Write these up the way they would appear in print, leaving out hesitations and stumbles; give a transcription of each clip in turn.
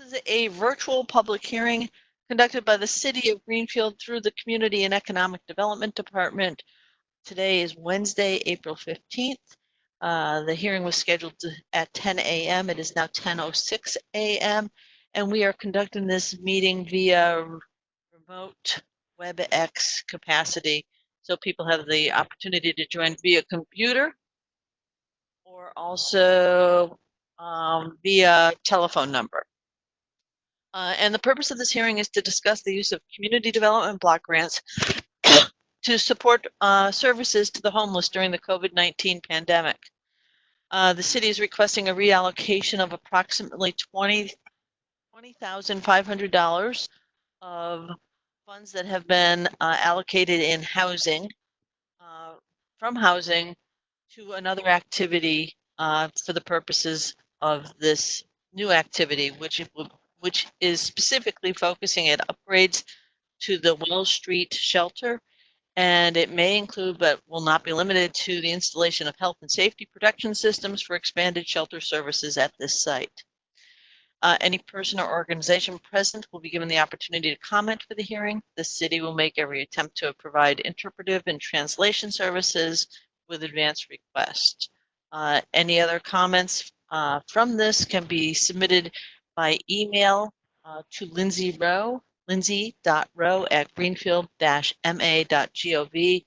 is a virtual public hearing conducted by the City of Greenfield through the Community and Economic Development Department. Today is Wednesday, April 15th. The hearing was scheduled at 10 a.m. It is now 10:06 a.m. and we are conducting this meeting via remote WebEx capacity. So people have the opportunity to join via computer or also via telephone number. And the purpose of this hearing is to discuss the use of community development block grants to support services to the homeless during the COVID-19 pandemic. The city is requesting a reallocation of approximately $20,500 of funds that have been allocated in housing from housing to another activity for the purposes of this new activity, which is specifically focusing at upgrades to the Wells Street shelter, and it may include, but will not be limited to, the installation of health and safety protection systems for expanded shelter services at this site. Any person or organization present will be given the opportunity to comment for the hearing. The city will make every attempt to provide interpretive and translation services with advance request. Any other comments from this can be submitted by email to Lindsay Rowe, lindsay.rowe@greenfield-ma.gov,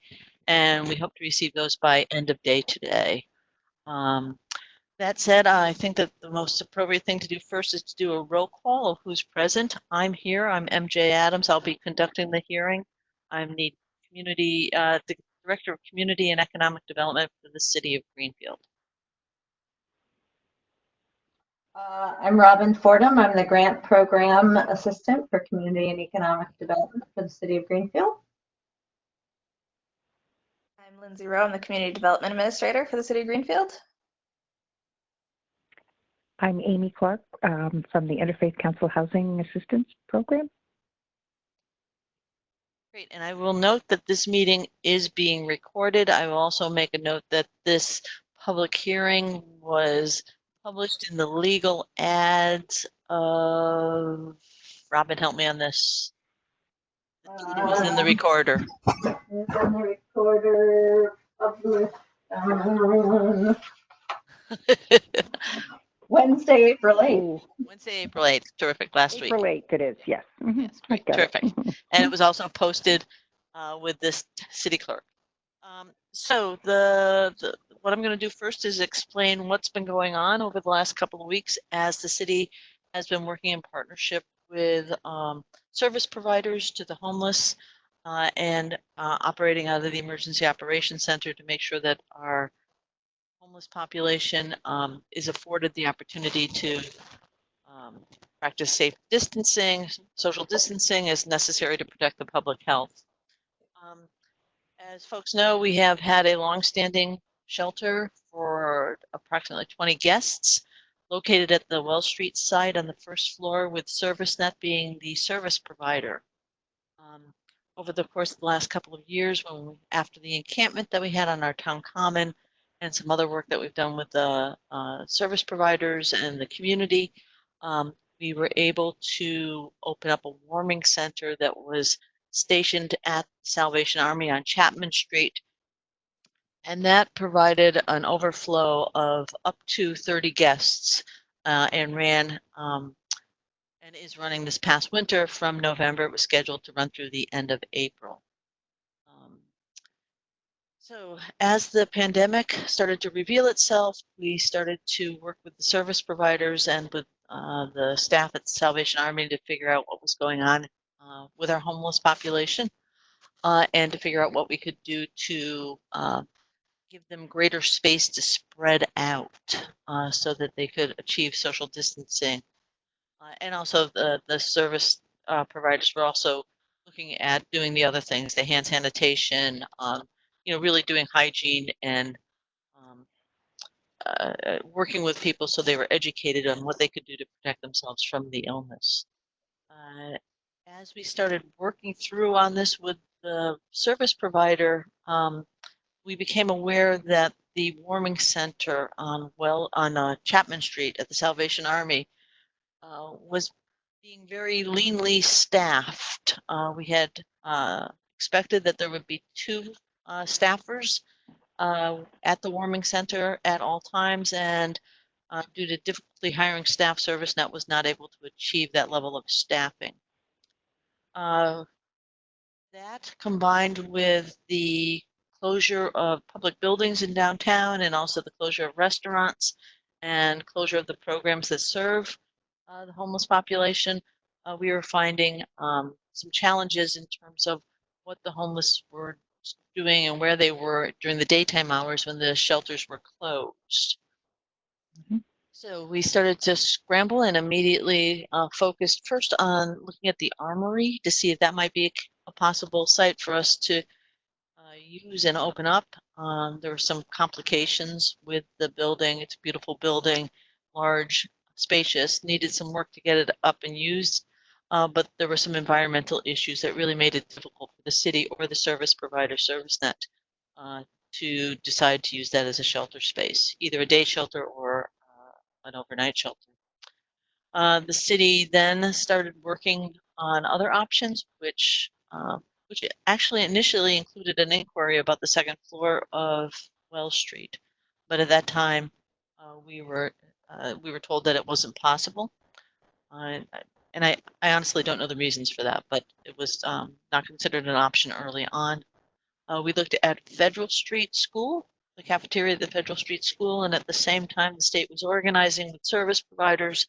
and we hope to receive those by end of day today. That said, I think that the most appropriate thing to do first is to do a roll call of who's present. I'm here. I'm MJ Adams. I'll be conducting the hearing. I'm the Director of Community and Economic Development for the City of Greenfield. I'm Robin Fordham. I'm the Grant Program Assistant for Community and Economic Development for the City of Greenfield. I'm Lindsay Rowe. I'm the Community Development Administrator for the City of Greenfield. I'm Amy Clark from the Interfaith Council Housing Assistance Program. Great, and I will note that this meeting is being recorded. I will also make a note that this public hearing was published in the legal ads of, Robin, help me on this. It was in the recorder. It's in the recorder published on Wednesday, April 8th. Wednesday, April 8th. Terrific. Last week. April 8th it is, yes. Yes, great. Terrific. And it was also posted with this city clerk. So what I'm going to do first is explain what's been going on over the last couple of weeks as the city has been working in partnership with service providers to the homeless and operating out of the Emergency Operations Center to make sure that our homeless population is afforded the opportunity to practice safe distancing, social distancing as necessary to protect the public health. As folks know, we have had a long-standing shelter for approximately 20 guests located at the Wells Street site on the first floor, with ServiceNet being the service provider. Over the course of the last couple of years, after the encampment that we had on our town common and some other work that we've done with the service providers and the community, we were able to open up a warming center that was stationed at Salvation Army on Chapman Street, and that provided an overflow of up to 30 guests and ran and is running this past winter from November. It was scheduled to run through the end of April. So as the pandemic started to reveal itself, we started to work with the service providers and with the staff at the Salvation Army to figure out what was going on with our homeless population and to figure out what we could do to give them greater space to spread out so that they could achieve social distancing. And also the service providers were also looking at doing the other things, the hand sanitation, really doing hygiene and working with people so they were educated on what they could do to protect themselves from the illness. As we started working through on this with the service provider, we became aware that the warming center on Chapman Street at the Salvation Army was being very leanly staffed. We had expected that there would be 2 staffers at the warming center at all times, and due to difficulty hiring staff, ServiceNet was not able to achieve that level of staffing. That combined with the closure of public buildings in downtown and also the closure of restaurants and closure of the programs that serve the homeless population, we were finding some challenges in terms of what the homeless were doing and where they were during the daytime hours when the shelters were closed. Mhm. So we started to scramble and immediately focused first on looking at the armory to see if that might be a possible site for us to use and open up. There were some complications with the building. It's a beautiful building, large, spacious, needed some work to get it up and used. But there were some environmental issues that really made it difficult for the city or the service provider, ServiceNet, to decide to use that as a shelter space, either a day shelter or an overnight shelter. The city then started working on other options, which actually initially included an inquiry about the second floor of Wells Street, but at that time we were told that it wasn't possible, and I honestly don't know the reasons for that, but it was not considered an option early on. We looked at Federal Street School, the cafeteria at the Federal Street School, and at the same time the state was organizing with service providers,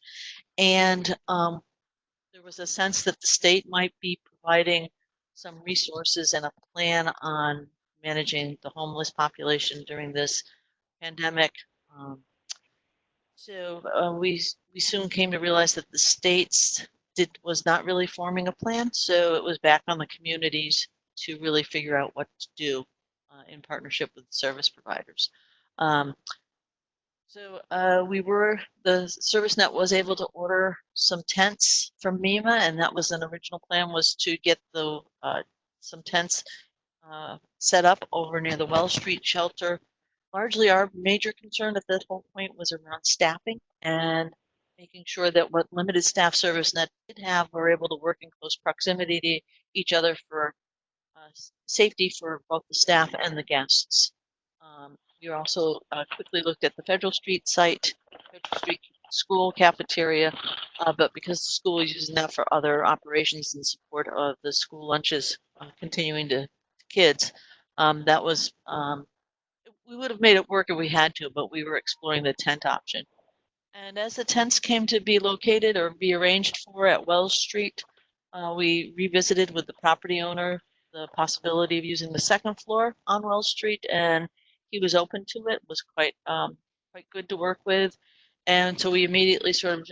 and there was a sense that the state might be providing some resources and a plan on managing the homeless population during this pandemic. So we soon came to realize that the states was not really forming a plan, so it was back on the communities to really figure out what to do in partnership with service providers. So the ServiceNet was able to order some tents from MEMA, and that was an original plan, was to get the some tents set up over near the Wells Street shelter. Largely our major concern at that whole point was around staffing and making sure that what limited staff ServiceNet did have were able to work in close proximity to each other for safety for both the staff and the guests. We also quickly looked at the Federal Street site, Federal Street School cafeteria, but because the school is using that for other operations in support of the school lunches continuing to kids, that was, we would have made it work if we had to, but we were exploring the tent option. And as the tents came to be located or be arranged for at Wells Street, we revisited with the property owner the possibility of using the second floor on Wells Street, and he was open to it, was quite good to work with. And so we immediately sort of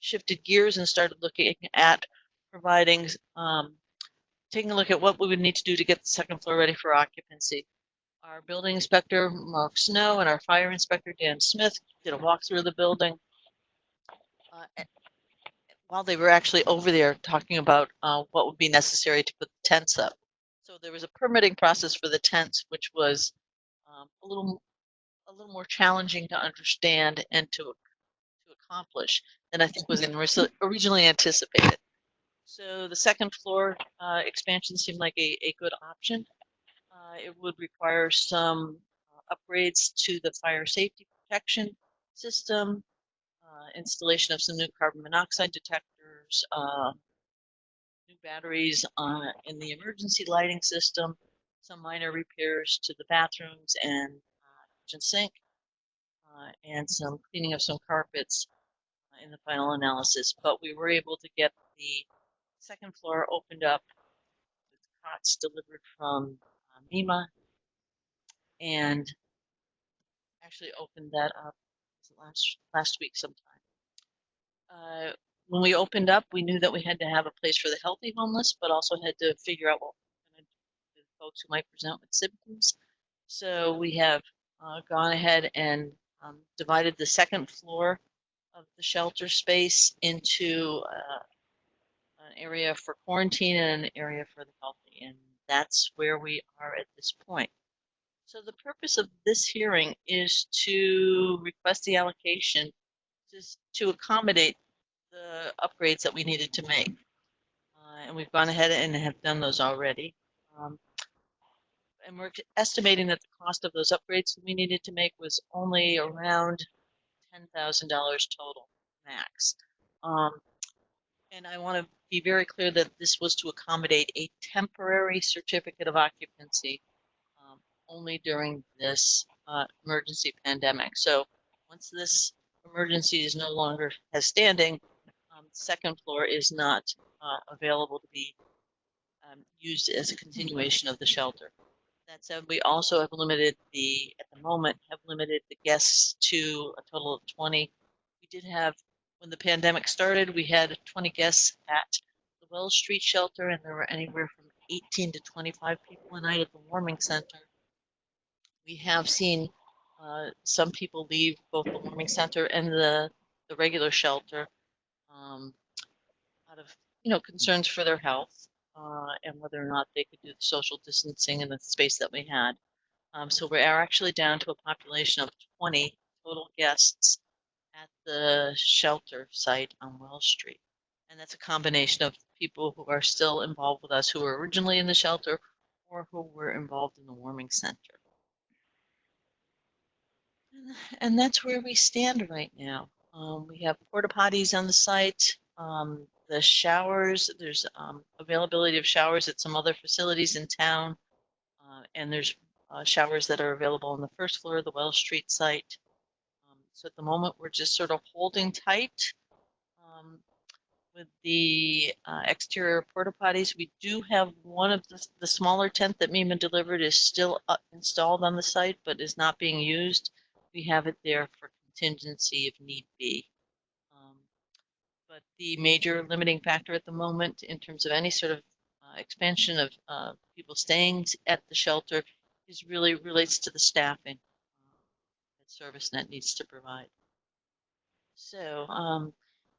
shifted gears and started looking at providing, taking a look at what we would need to do to get the second floor ready for occupancy. Our building inspector, Mark Snow, and our fire inspector, Dan Smith, did a walkthrough of the building while they were actually over there talking about what would be necessary to put the tents up. So there was a permitting process for the tents, which was a little more challenging to understand and to accomplish than I think was originally anticipated. So the second floor expansion seemed like a good option. It would require some upgrades to the fire safety protection system, installation of some new carbon monoxide detectors, new batteries in the emergency lighting system, some minor repairs to the bathrooms and kitchen sink, and some cleaning of some carpets in the final analysis. But we were able to get the second floor opened up with cots delivered from MEMA, and actually opened that up last week sometime. When we opened up, we knew that we had to have a place for the healthy homeless, but also had to figure out what we're going to do with folks who might present with symptoms. So we have gone ahead and divided the second floor of the shelter space into an area for quarantine and an area for the healthy, and that's where we are at this point. So the purpose of this hearing is to request the allocation to accommodate the upgrades that we needed to make. And we've gone ahead and have done those already. And we're estimating that the cost of those upgrades we needed to make was only around $10,000 total max. And I want to be very clear that this was to accommodate a temporary certificate of occupancy only during this emergency pandemic. So once this emergency is no longer has standing, second floor is not available to be used as a continuation of the shelter. That said, we also have limited at the moment, have limited the guests to a total of 20. We did have, when the pandemic started, we had 20 guests at the Wells Street shelter, and there were anywhere from 18 to 25 people a night at the warming center. We have seen some people leave both the warming center and the regular shelter out of concerns for their health and whether or not they could do the social distancing in the space that we had. So we are actually down to a population of 20 total guests at the shelter site on Wells Street. And that's a combination of people who are still involved with us who were originally in the shelter or who were involved in the warming center. And that's where we stand right now. We have porta potties on the site. The showers, there's availability of showers at some other facilities in town. And there's showers that are available on the first floor of the Wells Street site. So at the moment, we're just sort of holding tight with the exterior porta potties. We do have one of the smaller tent that Mima delivered is still installed on the site, but is not being used. We have it there for contingency if need be. But the major limiting factor at the moment in terms of any sort of expansion of people staying at the shelter is really relates to the staffing that ServiceNet needs to provide. So,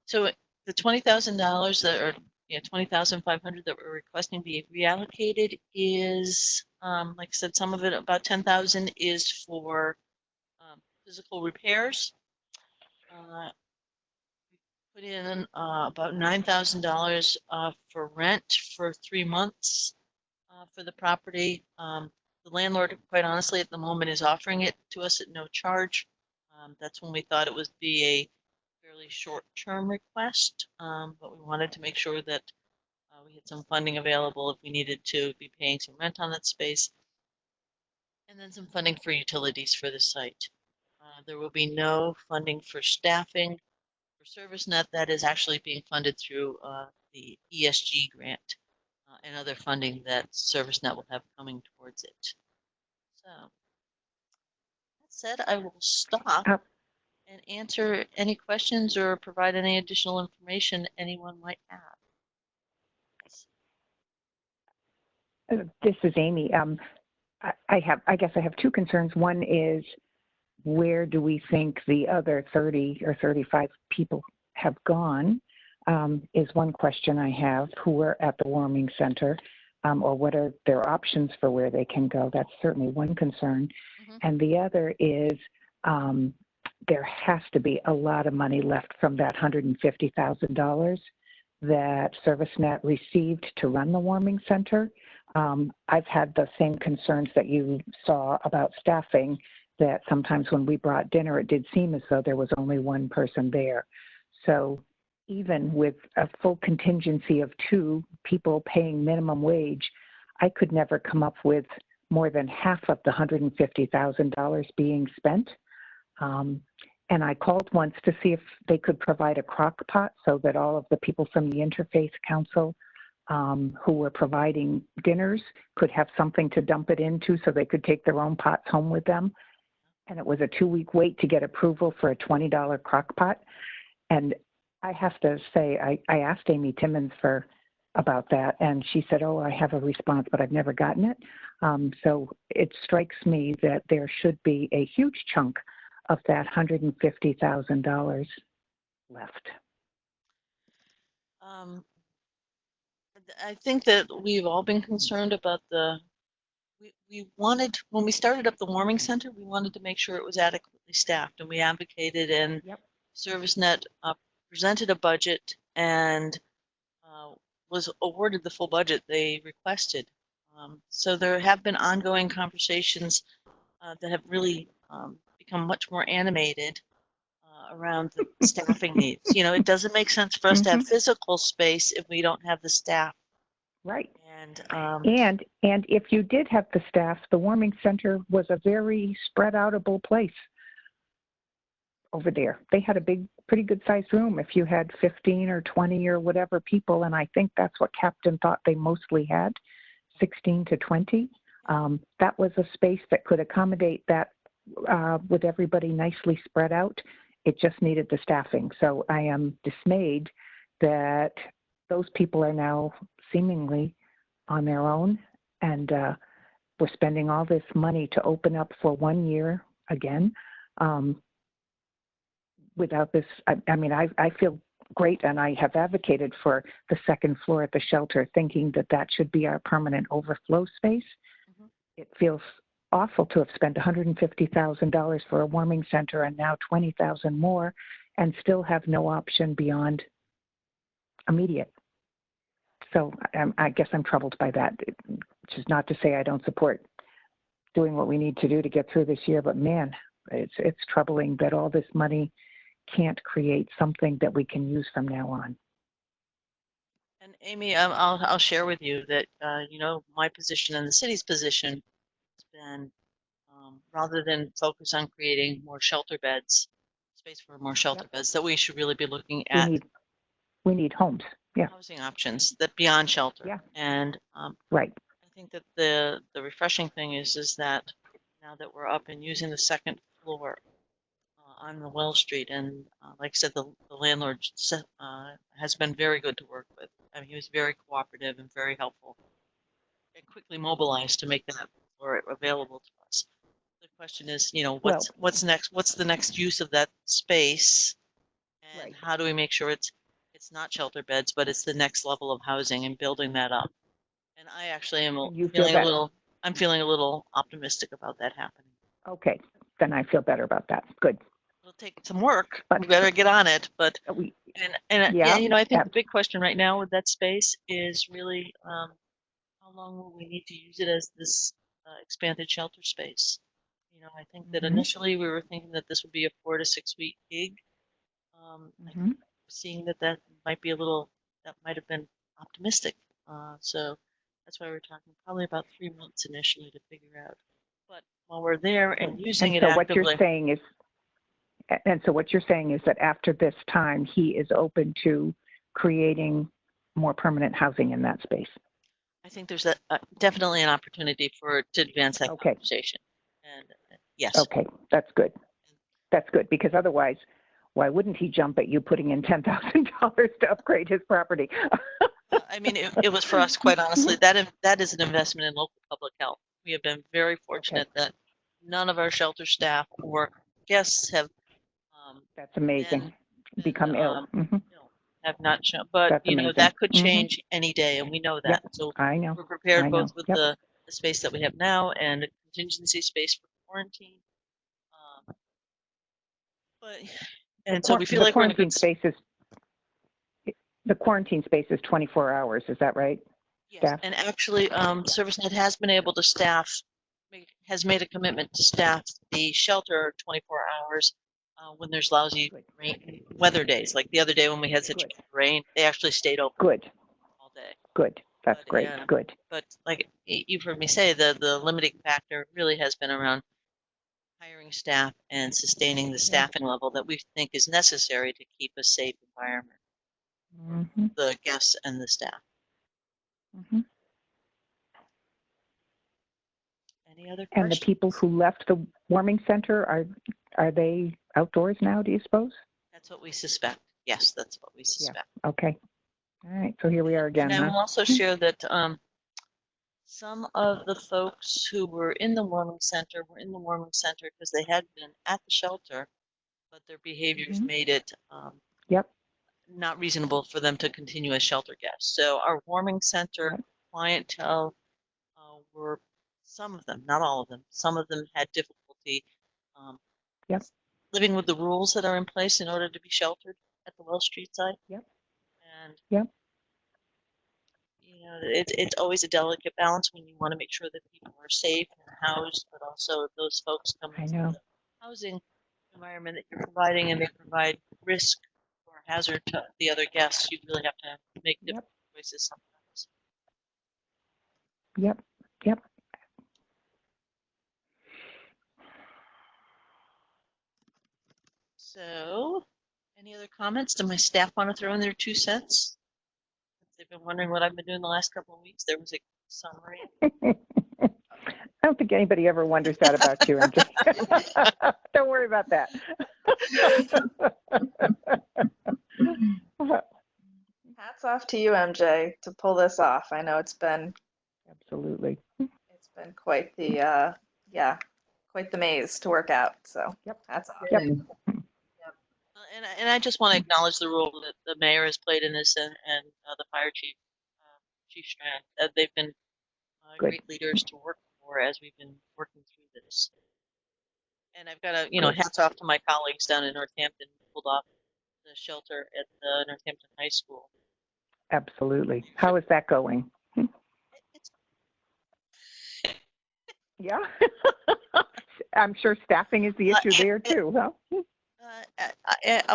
so the $20,000 that are $20,500 that we're requesting be reallocated is, like I said, some of it, about $10,000 is for physical repairs. Put in about $9,000 for rent for 3 months for the property. The landlord, quite honestly, at the moment is offering it to us at no charge. That's when we thought it would be a fairly short-term request, but we wanted to make sure that we had some funding available if we needed to be paying some rent on that space, and then some funding for utilities for the site. There will be no funding for staffing for ServiceNet. That is actually being funded through the ESG grant and other funding that ServiceNet will have coming towards it. So that said, I will stop and answer any questions or provide any additional information anyone might have. This is Amy. I guess I have two concerns. One is, where do we think the other 30 or 35 people have gone? Is one question I have. Who are at the warming center, or what are their options for where they can go? That's certainly one concern. And the other is, there has to be a lot of money left from that $150,000 that ServiceNet received to run the warming center. I've had the same concerns that you saw about staffing, that sometimes when we brought dinner, it did seem as though there was only one person there. So even with a full contingency of 2 people paying minimum wage, I could never come up with more than half of the $150,000 being spent. And I called once to see if they could provide a crock pot so that all of the people from the Interfaith Council who were providing dinners could have something to dump it into so they could take their own pots home with them. And it was a 2-week wait to get approval for a $20 crock pot. And I have to say, I asked Amy Timmons about that, and she said, oh, I have a response, but I've never gotten it. So it strikes me that there should be a huge chunk of that $150,000 left. I think that we've all been concerned about we wanted, when we started up the warming center, we wanted to make sure it was adequately staffed, and we advocated, and ServiceNet presented a budget and was awarded the full budget they requested. So there have been ongoing conversations that have really become much more animated around the staffing needs. You know, it doesn't make sense for us to have physical space if we don't have the staff. Right. And And if you did have the staff, the warming center was a very spread outable place over there. They had a pretty good sized room if you had 15 or 20 or whatever people, and I think that's what Captain thought they mostly had, 16 to 20. That was a space that could accommodate that with everybody nicely spread out. It just needed the staffing. So I am dismayed that those people are now seemingly on their own, and we're spending all this money to open up for 1 year again. Without this, I mean, I feel great, and I have advocated for the second floor at the shelter, thinking that that should be our permanent overflow space. Mhm. It feels awful to have spent $150,000 for a warming center and now $20,000 more, and still have no option beyond immediate. So I guess I'm troubled by that, which is not to say I don't support doing what we need to do to get through this year, but man, it's troubling that all this money can't create something that we can use from now on. And Amy, I'll share with you that you know, my position and the city's position has been rather than focus on creating more shelter beds, space for more shelter beds, that we should really be looking at We need homes. Yeah. housing options that beyond shelter. Yeah. And Right. I think that the refreshing thing is that now that we're up and using the second floor on the Well Street, and like I said, the landlord has been very good to work with. I mean, he was very cooperative and very helpful, and quickly mobilized to make that floor available to us. The question is, you know, what's next? What's the next use of that space, and Right. how do we make sure it's not shelter beds, but it's the next level of housing and building that up? And I actually am You feel feeling a better? little. I'm feeling a little optimistic about that happening. Okay, then I feel better about that. Good. It'll take some work. But We better get on it. But we, yeah, you know, I think ab- the big question right now with that space is really how long will we need to use it as this expanded shelter space? You know, I think that initially we were thinking that this would be a 4 to 6 week gig. I think seeing that might be that might have been optimistic. So that's why we're talking probably about 3 months initially to figure out. But while we're there and using it actively. What you're saying is, and so what you're saying is that after this time, he is open to creating more permanent housing in that space. I think there's definitely an opportunity to advance that conversation. And yes. Okay, that's good. That's good, because otherwise, why wouldn't he jump at you putting in $10,000 to upgrade his property? I mean, it was for us, quite honestly, that is an investment in local public health. We have been very fortunate that none of our shelter staff or guests have that's amazing. Become ill. Have not shown, but that's you know, amazing. that could change any day, and we know that. So I know. We're prepared both with Yep. the space that we have now and a contingency space for quarantine. So we feel like we're in a good space is the quarantine space is 24 hours. Is that right? Yes, staff? and actually, ServiceNet has been able to has made a commitment to staff the shelter 24 hours when there's lousy weather days. Like the other day when we had such rain, they actually stayed open all day. Good. That's great. Good. But like you've heard me say, the limiting factor really has been around hiring staff and sustaining the staffing level that we think is necessary to keep a safe environment, the guests and the staff. Any other questions? And the people who left the warming center, are they outdoors now, do you suppose? That's what we suspect. Yes, that's what we suspect. Yeah. Okay. All right. So here we are again. And I will also share that some of the folks who were in the warming center were in the warming center because they had been at the shelter, but their behaviors made it not reasonable for them to continue as shelter guests. So our warming center clientele were, some of them, not all of them, some of them had difficulty living with the rules that are in place in order to be sheltered. at the Wells Street site. Yep. And Yep. you know, it's always a delicate balance when you want to make sure that people are safe and housed, but also if those folks come I into know. the housing environment that you're providing and they provide risk or hazard to the other guests, you really have to make Yep. different choices sometimes. Yep. Yep. So, any other comments? Do my staff want to throw in their 2 cents? They've been wondering what I've been doing the last couple of weeks. There was a summary. I don't think anybody ever wonders that about you, MJ. Don't worry about that. Hats off to you, MJ, to pull this off. I know it's been Absolutely. quite the quite the maze to work out. So Yep. hats off. Yep. And I just want to acknowledge the role that the mayor has played in this and the fire chief, Chief Strand. They've been Good. great leaders to work for as we've been working through this. And I've got to, you know, Good. hats off to my colleagues down in Northampton who pulled off the shelter at the Northampton High School. Absolutely. How is that going? It's, Yeah. I'm sure staffing is the issue there too, huh?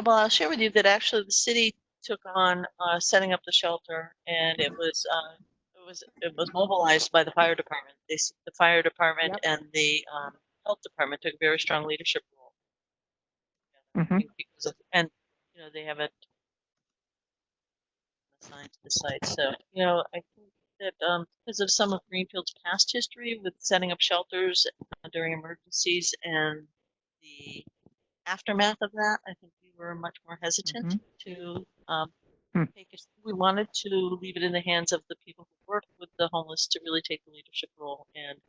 well, I'll share with you that actually the city took on setting up the shelter, and it was mobilized by the fire department. The fire department Yep. and the health department took a very strong leadership role. Mhm. Because of, and you know they have it assigned to the site. So you know I think that because of some of Greenfield's past history with setting up shelters during emergencies and the aftermath of that, I think we were much more hesitant to take it. We wanted to leave it in the hands of the people who work with the homeless to really take the leadership role and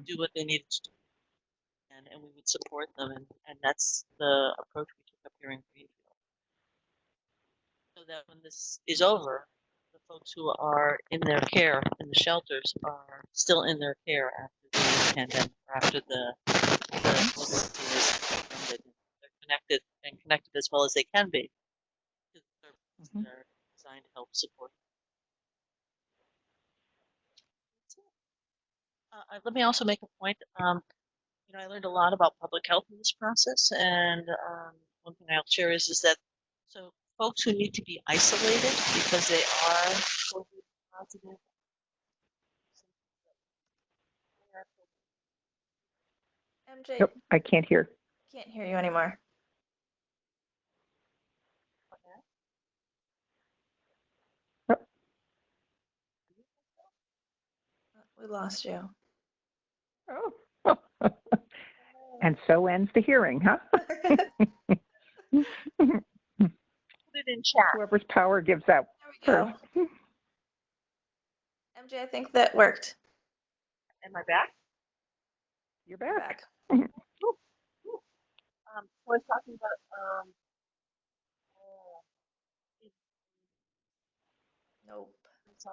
do what they needed to do. And we would support them. And that's the approach we took up here in Greenfield. So that when this is over, the folks who are in their care in the shelters are still in their care after the pandemic, or after the mobility is ended. They're connected as well as they can be to the services that are designed to help support. Let me also make a point. You know, I learned a lot about public health in this process, and one thing I'll share is that so folks who need to be isolated because they are COVID positive. MJ, Nope, I can't hear. can't hear you anymore. Yep. We lost you. Oh. And so ends the hearing, huh? Put it in chat. Whoever's power gives out There we first. go. MJ, I think that worked. Am I back? You're You're back. back. So I was talking about Nope. so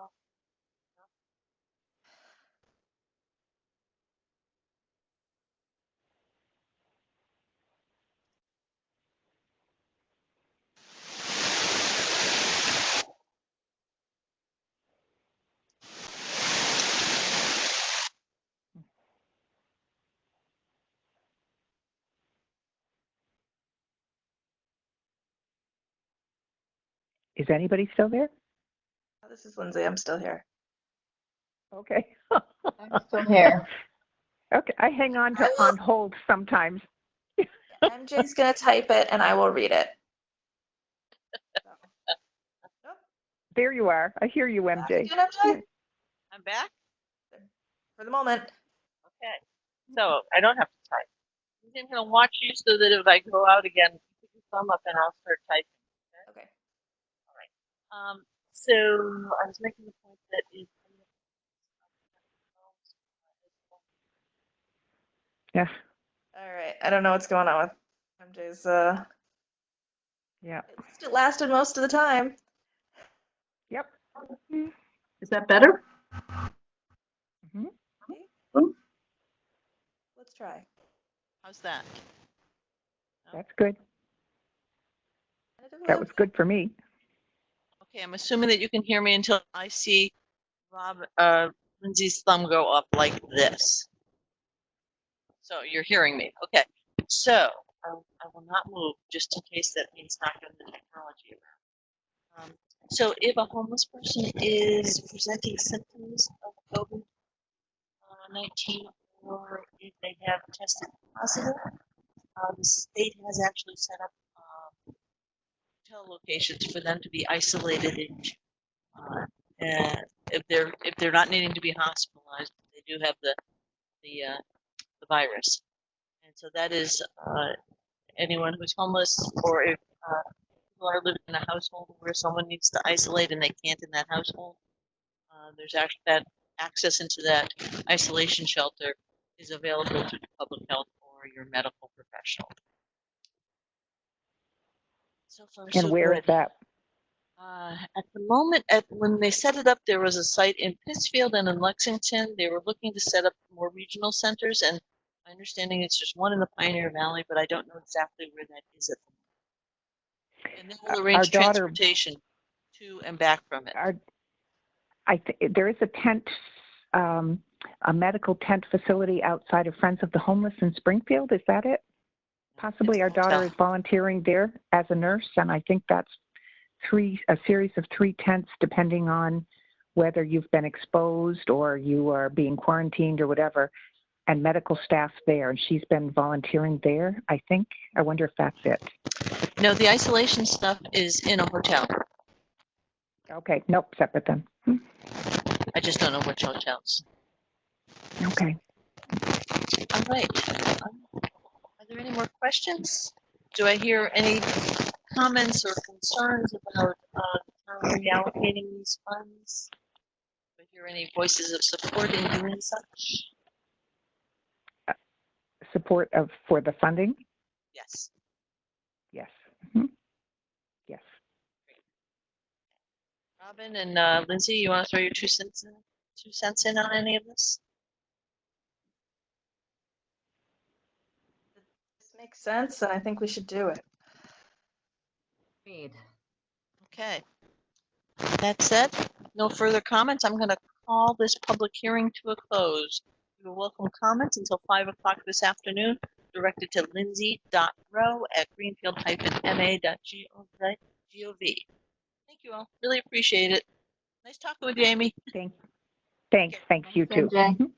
Is anybody still there? Oh, this is Lindsay. I'm still here. Okay. I'm still here. Okay, I hang on to on hold sometimes. MJ's gonna type it and I will read it. There you are. I hear you, Back MJ. again, MJ? I'm back. For the moment. Okay. So I don't have to type. I'm just gonna watch you so that if I go out again, you put your thumb up and I'll start typing. Okay. So I was making the point that if Yeah. All right. I don't know what's going on with MJ's. Yeah. At least it lasted most of the time. Yep. Is that better? Mhm. Let's try. how's that? That's good. That was good for me. Okay, I'm assuming that you can hear me until I see Lindsay's thumb go up like this. So you're hearing me. Okay. So I will not move just in case that means knocking the technology around. So if a homeless person is presenting symptoms of COVID-19 or if they have tested positive, the state has actually set up hotel locations for them to be isolated in. And if they're not needing to be hospitalized, they do have the virus, and so that is anyone who's homeless, or if people are living in a household where someone needs to isolate and they can't in that household, there's actually that access into that isolation shelter is available through public health or your medical professional. So far, And so where good. is that? At the moment, when they set it up, there was a site in Pittsfield and in Lexington. They were looking to set up more regional centers, and my understanding is there's one in the Pioneer Valley, but I don't know exactly where that is at the moment. And they will arrange transportation to and back from it. There is a tent, a medical tent facility outside of Friends of the Homeless in Springfield. Is that it? Possibly our daughter is volunteering there as a nurse, and I think that's a series of 3 tents, depending on whether you've been exposed or you are being quarantined or whatever, and medical staff there. And she's been volunteering there, I think. I wonder if that's it. No, the isolation stuff is in a hotel. Okay, nope, separate then. I just don't know which hotels. Okay. All right. Are there any more questions? Do I hear any comments or concerns about reallocating these funds? Do I hear any voices of support in doing such? Support for the funding? Yes. Yes. Yes. Robin and Lindsay, you want to throw your 2 cents in on any of this? This makes sense, and I think we should do it. Okay. That said, no further comments. I'm going to call this public hearing to a close. You will welcome comments until 5 o'clock this afternoon, directed to lindsay.rowe@greenfield-ma.gov. Thank you all. Really appreciate it. Nice talking with you, Amy. Thanks. You too. MJ.